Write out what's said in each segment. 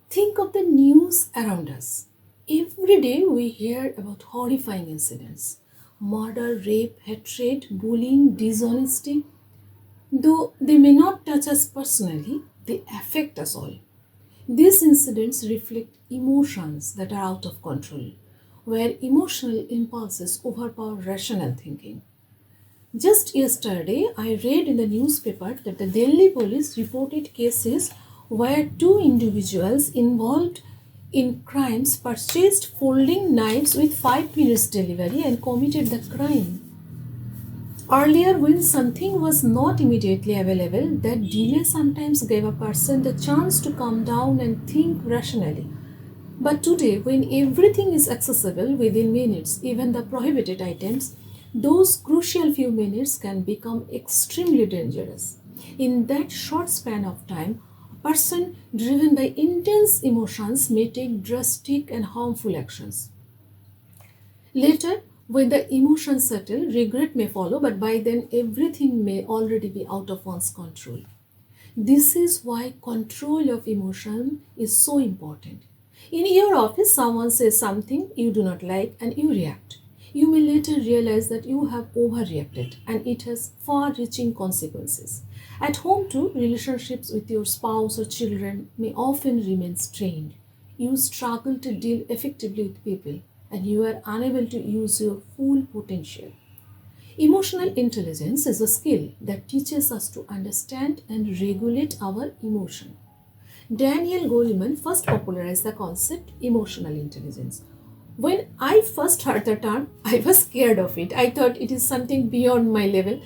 Think of the news around us. Every day we hear about horrifying incidents murder, rape, hatred, bullying, dishonesty. Though they may not touch us personally, they affect us all. These incidents reflect emotions that are out of control, where emotional impulses overpower rational thinking. Just yesterday, I read in the newspaper that the Delhi police reported cases where two individuals involved in crimes purchased folding knives with 5 minutes delivery and committed the crime. Earlier, when something was not immediately available, that delay sometimes gave a person the chance to calm down and think rationally. But today, when everything is accessible within minutes, even the prohibited items, those crucial few minutes can become extremely dangerous. In that short span of time, a person driven by intense emotions may take drastic and harmful actions. Later, when the emotions settle, regret may follow, but by then everything may already be out of one's control. This is why control of emotion is so important. In your office, someone says something you do not like and you react. You may later realize that you have overreacted and it has far reaching consequences. At home, too, relationships with your spouse or children may often remain strained. You struggle to deal effectively with people and you are unable to use your full potential. Emotional intelligence is a skill that teaches us to understand and regulate our emotion. Daniel Goleman first popularized the concept emotional intelligence. When I first heard the term, I was scared of it. I thought it is something beyond my level.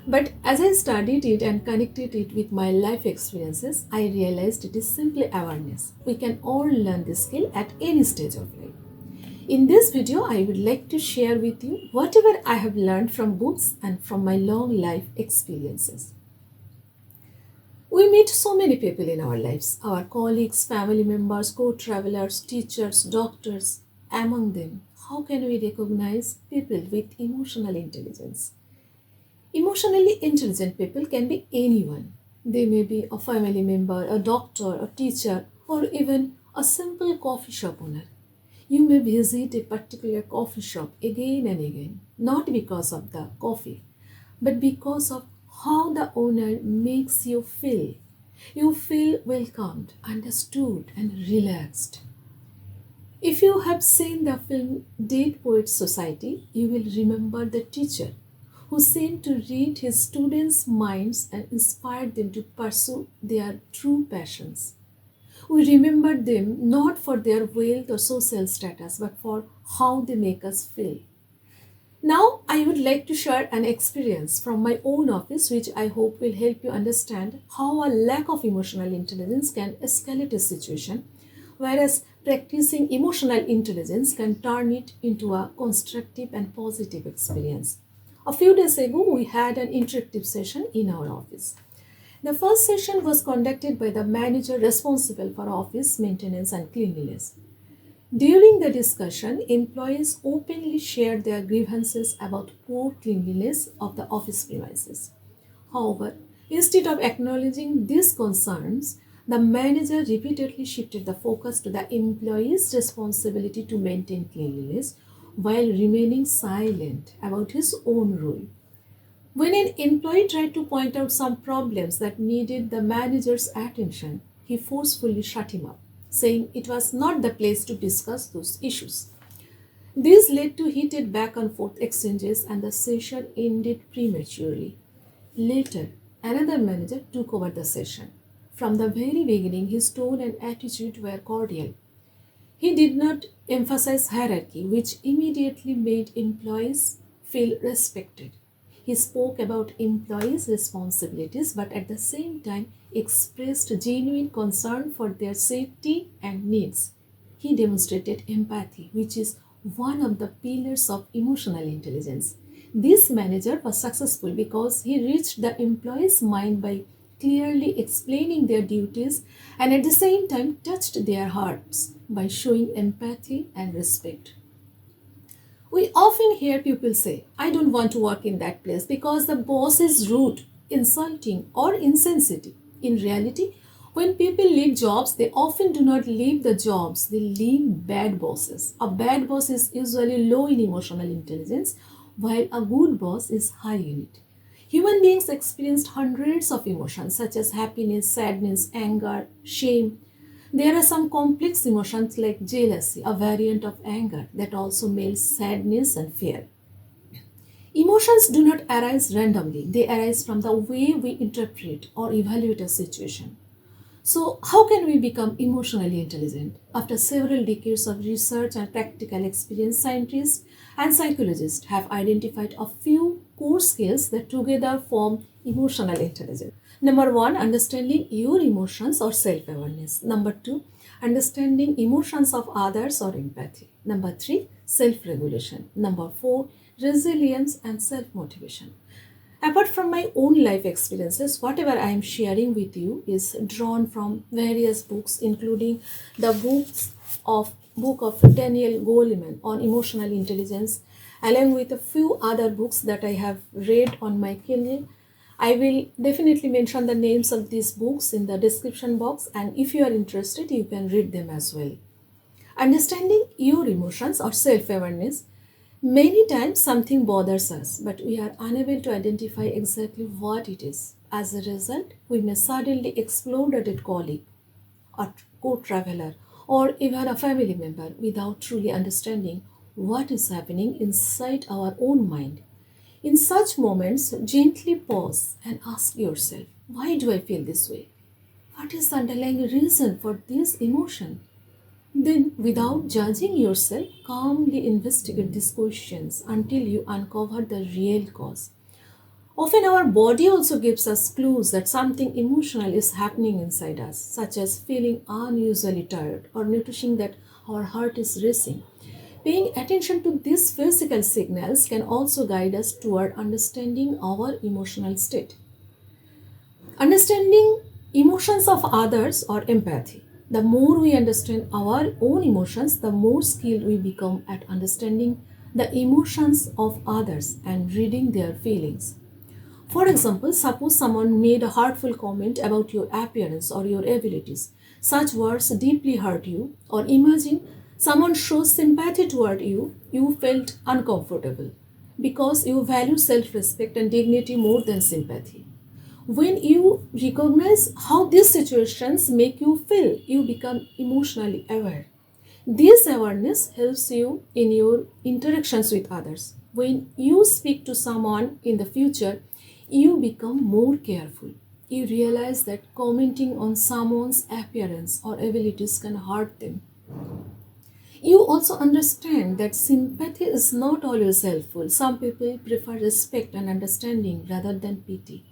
But as I studied it and connected it with my life experiences, I realized it is simply awareness. We can all learn this skill at any stage of life. In this video, I would like to share with you whatever I have learned from books and from my long life experiences. We meet so many people in our lives, our colleagues, family members, co-travelers, teachers, doctors. Among them, how can we recognize people with emotional intelligence? Emotionally intelligent people can be anyone. They may be a family member, a doctor, a teacher, or even a simple coffee shop owner. You may visit a particular coffee shop again and again, not because of the coffee, but because of how the owner makes you feel. You feel welcomed, understood, and relaxed. If you have seen the film Dead Poets Society, you will remember the teacher who seemed to read his students' minds and inspired them to pursue their true passions. We remember them not for their wealth or social status, but for how they make us feel. Now, I would like to share an experience from my own office, which I hope will help you understand how a lack of emotional intelligence can escalate a situation, whereas practicing emotional intelligence can turn it into a constructive and positive experience. A few days ago, we had an interactive session in our office. The first session was conducted by the manager responsible for office maintenance and cleanliness. During the discussion, employees openly shared their grievances about poor cleanliness of the office premises. However, instead of acknowledging these concerns, the manager repeatedly shifted the focus to the employee's responsibility to maintain cleanliness while remaining silent about his own role. When an employee tried to point out some problems that needed the manager's attention, he forcefully shut him up, saying it was not the place to discuss those issues. This led to heated back and forth exchanges, and the session ended prematurely. Later, another manager took over the session. From the very beginning, his tone and attitude were cordial. He did not emphasize hierarchy, which immediately made employees feel respected. He spoke about employees' responsibilities but at the same time expressed genuine concern for their safety and needs. He demonstrated empathy, which is one of the pillars of emotional intelligence. This manager was successful because he reached the employee's mind by clearly explaining their duties and at the same time touched their hearts by showing empathy and respect. We often hear people say, I don't want to work in that place because the boss is rude, insulting, or insensitive. In reality, When people leave jobs, they often do not leave the jobs, they leave bad bosses. A bad boss is usually low in emotional intelligence, while a good boss is high in it. Human beings experienced hundreds of emotions such as happiness, sadness, anger, shame. There are some complex emotions like jealousy, a variant of anger that also melds sadness and fear. Emotions do not arise randomly, they arise from the way we interpret or evaluate a situation. So, how can we become emotionally intelligent? After several decades of research and practical experience, scientists and psychologists have identified a few core skills that together form emotional intelligence. Number one, understanding your emotions or self awareness. Number two, understanding emotions of others or empathy. Number three, self regulation. Number four, resilience and self motivation. Apart from my own life experiences, whatever I am sharing with you is drawn from various books, including the book of Daniel Goleman on emotional intelligence, along with a few other books that I have read on my Kindle. I will definitely mention the names of these books in the description box, and if you are interested, you can read them as well. Understanding your emotions or self awareness. Many times something bothers us, but we are unable to identify exactly what it is. As a result, we may suddenly explode at a colleague, a co-traveler, or even a family member without truly understanding what is happening inside our own mind. In such moments, gently pause and ask yourself, why do I feel this way? What is the underlying reason for this emotion? Then, without judging yourself, calmly investigate these questions until you uncover the real cause. Often, our body also gives us clues that something emotional is happening inside us, such as feeling unusually tired or noticing that our heart is racing. Paying attention to these physical signals can also guide us toward understanding our emotional state. Understanding emotions of others or empathy. The more we understand our own emotions, the more skilled we become at understanding the emotions of others and reading their feelings. For example, suppose someone made a hurtful comment about your appearance or your abilities. Such words deeply hurt you, or imagine someone shows sympathy toward you, you felt uncomfortable because you value self respect and dignity more than sympathy. When you recognize how these situations make you feel, you become emotionally aware. This awareness helps you in your interactions with others. When you speak to someone in the future, you become more careful. You realize that commenting on someone's appearance or abilities can hurt them. You also understand that sympathy is not always helpful. Some people prefer respect and understanding rather than pity.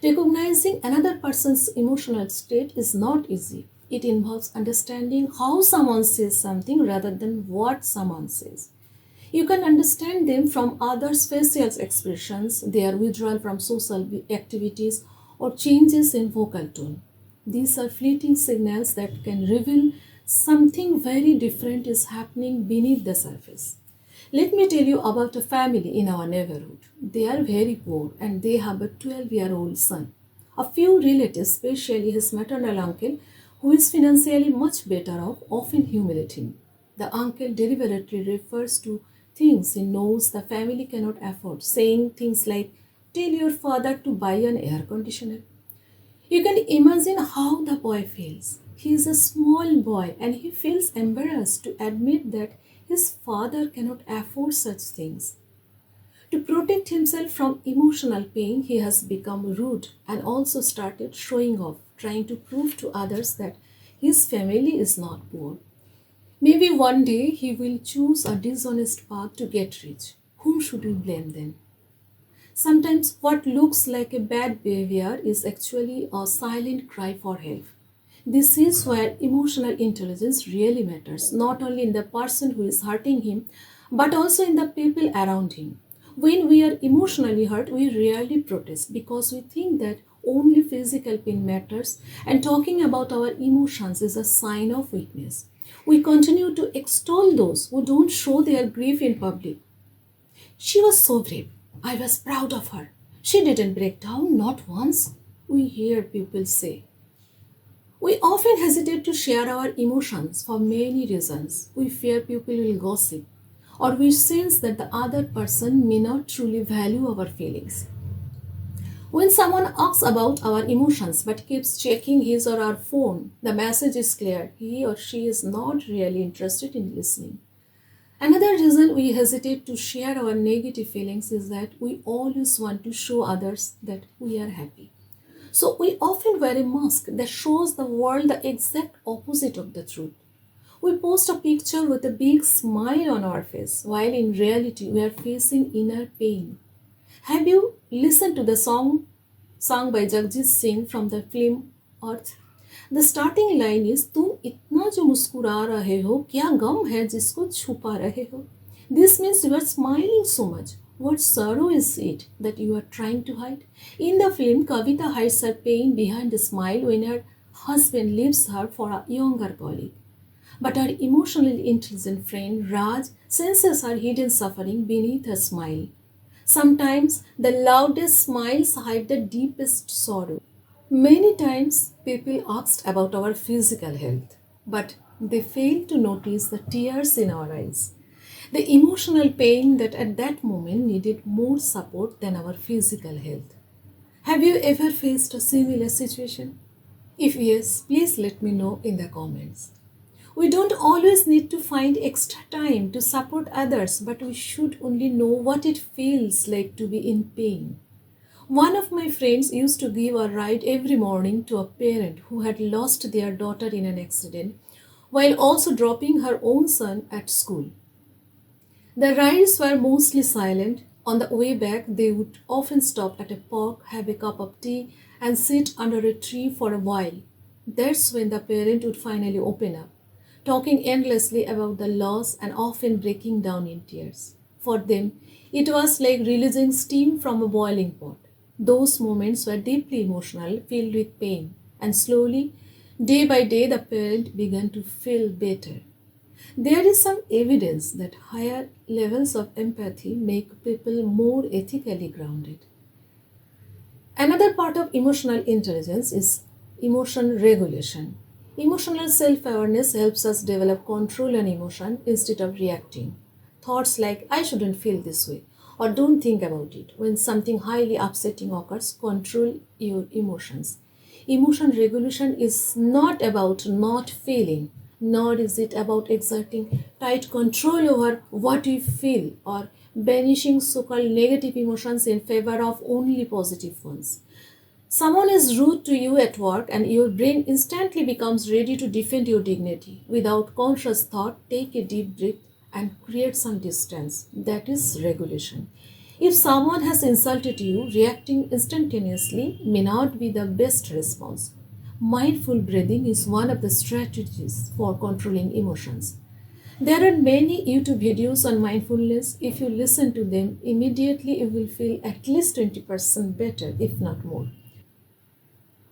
Recognizing another person's emotional state is not easy. It involves understanding how someone says something rather than what someone says. You can understand them from others' facial expressions, their withdrawal from social activities, or changes in vocal tone. These are fleeting signals that can reveal something very different is happening beneath the surface. Let me tell you about a family in our neighborhood. They are very poor and they have a 12-year-old son. A few relatives, especially his maternal uncle, who is financially much better off, often humiliate him. The uncle deliberately refers to things he knows the family cannot afford, saying things like, "Tell your father to buy an air conditioner." You can imagine how the boy feels. He is a small boy and he feels embarrassed to admit that his father cannot afford such things. To protect himself from emotional pain, he has become rude and also started showing off, trying to prove to others that his family is not poor. Maybe one day he will choose a dishonest path to get rich. Whom should we blame then? Sometimes what looks like a bad behavior is actually a silent cry for help. This is where emotional intelligence really matters, not only in the person who is hurting him, but also in the people around him. When we are emotionally hurt, we rarely protest because we think that only physical pain matters, and talking about our emotions is a sign of weakness. We continue to extol those who don't show their grief in public. She was so brave. I was proud of her. She didn't break down, not once. We hear people say. We often hesitate to share our emotions for many reasons. We fear people will gossip, or we sense that the other person may not truly value our feelings. When someone asks about our emotions but keeps checking his or her phone, the message is clear: he or she is not really interested in listening. Another reason we hesitate to share our negative feelings is that we always want to show others that we are happy. So we often wear a mask that shows the world the exact opposite of the truth. We post a picture with a big smile on our face, while in reality we are facing inner pain. Have you listened to the song sung by Jagjit Singh from the film Earth? The starting line is, तुम इतना जो मुस्कुरा रहे हो क्या गम है जिसको छुपा रहे हो. This means you are smiling so much. What sorrow is it that you are trying to hide? In the film, Kavita hides her pain behind a smile when her husband leaves her for a younger colleague. But her emotionally intelligent friend Raj senses her hidden suffering beneath her smile. Sometimes the loudest smiles hide the deepest sorrow. Many times people asked about our physical health, but they fail to notice the tears in our eyes. The emotional pain that at that moment needed more support than our physical health. Have you ever faced a similar situation? If yes, please let me know in the comments. We don't always need to find extra time to support others, but we should only know what it feels like to be in pain. One of my friends used to give a ride every morning to a parent who had lost their daughter in an accident while also dropping her own son at school. The rides were mostly silent. On the way back, they would often stop at a park, have a cup of tea, and sit under a tree for a while. That's when the parent would finally open up, talking endlessly about the loss and often breaking down in tears. For them, it was like releasing steam from a boiling pot. Those moments were deeply emotional, filled with pain, and slowly, day by day, the parent began to feel better. There is some evidence that higher levels of empathy make people more ethically grounded. Another part of emotional intelligence is emotion regulation. Emotional self awareness helps us develop control on emotion instead of reacting. Thoughts like, I shouldn't feel this way, or don't think about it, when something highly upsetting occurs, control your emotions. Emotion regulation is not about not feeling, nor is it about exerting tight control over what we feel or banishing so called negative emotions in favor of only positive ones. Someone is rude to you at work and your brain instantly becomes ready to defend your dignity. Without conscious thought, take a deep breath and create some distance. That is regulation. If someone has insulted you, reacting instantaneously may not be the best response. Mindful breathing is one of the strategies for controlling emotions. There are many YouTube videos on mindfulness. If you listen to them, immediately you will feel at least 20% better, if not more.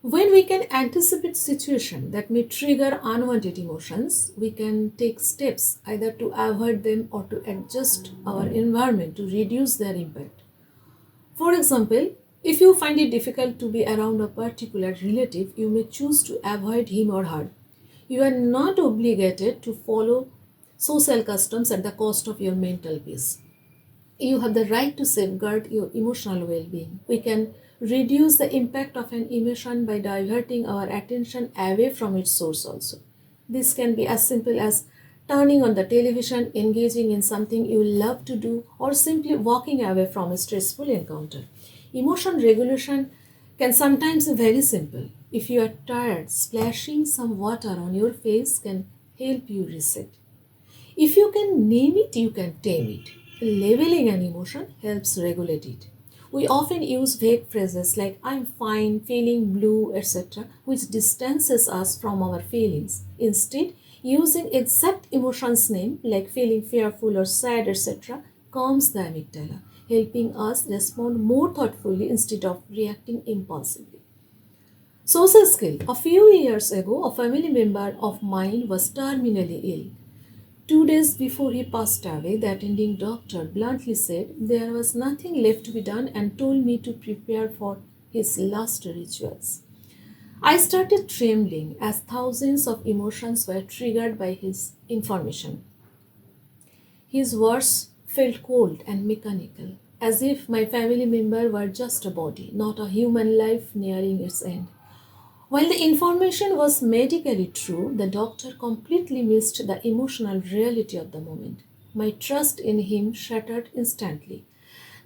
When we can anticipate situations that may trigger unwanted emotions, we can take steps either to avoid them or to adjust our environment to reduce their impact. For example, if you find it difficult to be around a particular relative, you may choose to avoid him or her. You are not obligated to follow social customs at the cost of your mental peace. You have the right to safeguard your emotional well being. We can reduce the impact of an emotion by diverting our attention away from its source, also. This can be as simple as turning on the television, engaging in something you love to do, or simply walking away from a stressful encounter. Emotion regulation can sometimes be very simple. If you are tired, splashing some water on your face can help you reset. If you can name it, you can tame it. Labeling an emotion helps regulate it. We often use vague phrases like I'm fine, feeling blue, etc., which distances us from our feelings. Instead, using exact emotions name like feeling fearful or sad, etc., calms the amygdala, helping us respond more thoughtfully instead of reacting impulsively. Social skill. A few years ago, a family member of mine was terminally ill. 2 days before he passed away, the attending doctor bluntly said there was nothing left to be done and told me to prepare for his last rituals. I started trembling as thousands of emotions were triggered by his information. His words felt cold and mechanical, as if my family member were just a body, not a human life nearing its end. While the information was medically true, the doctor completely missed the emotional reality of the moment. My trust in him shattered instantly.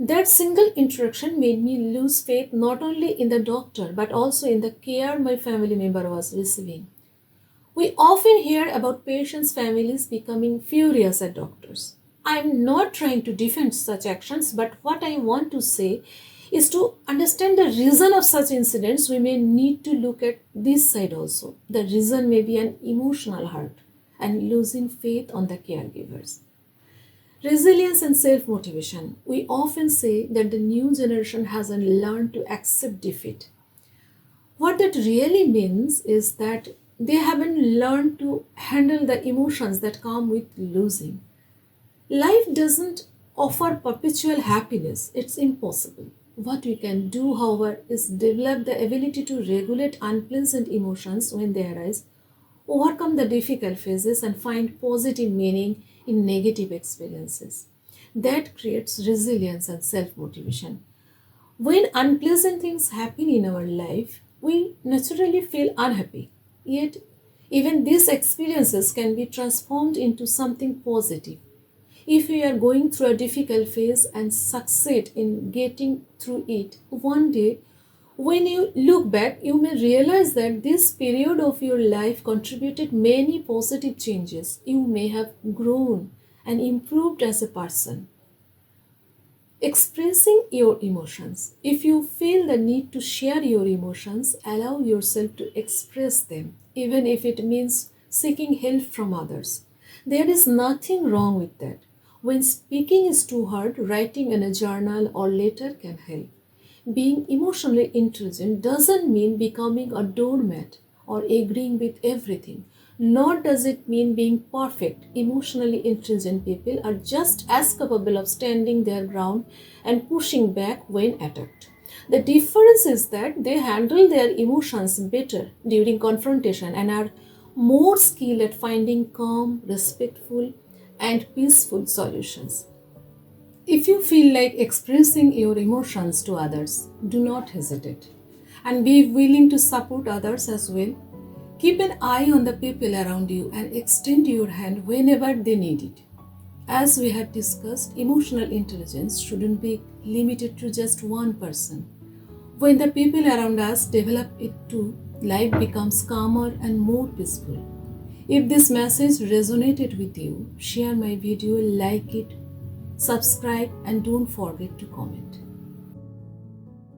That single interaction made me lose faith not only in the doctor but also in the care my family member was receiving. We often hear about patients' families becoming furious at doctors. I am not trying to defend such actions, but what I want to say is to understand the reason of such incidents, we may need to look at this side also. The reason may be an emotional hurt and losing faith on the caregivers. Resilience and self motivation. We often say that the new generation hasn't learned to accept defeat. What that really means is that they haven't learned to handle the emotions that come with losing. Life doesn't offer perpetual happiness, it's impossible. What we can do, however, is develop the ability to regulate unpleasant emotions when they arise, overcome the difficult phases, and find positive meaning in negative experiences. That creates resilience and self motivation. When unpleasant things happen in our life, we naturally feel unhappy. Yet, even these experiences can be transformed into something positive. If we are going through a difficult phase and succeed in getting through it, one day when you look back, you may realize that this period of your life contributed many positive changes. You may have grown and improved as a person. Expressing your emotions. If you feel the need to share your emotions, allow yourself to express them, even if it means seeking help from others. There is nothing wrong with that. When speaking is too hard, writing in a journal or letter can help. Being emotionally intelligent doesn't mean becoming a doormat or agreeing with everything, nor does it mean being perfect. Emotionally intelligent people are just as capable of standing their ground and pushing back when attacked. The difference is that they handle their emotions better during confrontation and are more skilled at finding calm, respectful, and peaceful solutions. If you feel like expressing your emotions to others, do not hesitate and be willing to support others as well. Keep an eye on the people around you and extend your hand whenever they need it. As we have discussed, emotional intelligence shouldn't be limited to just one person. When the people around us develop it too, life becomes calmer and more peaceful. If this message resonated with you, share my video, like it, subscribe, and don't forget to comment.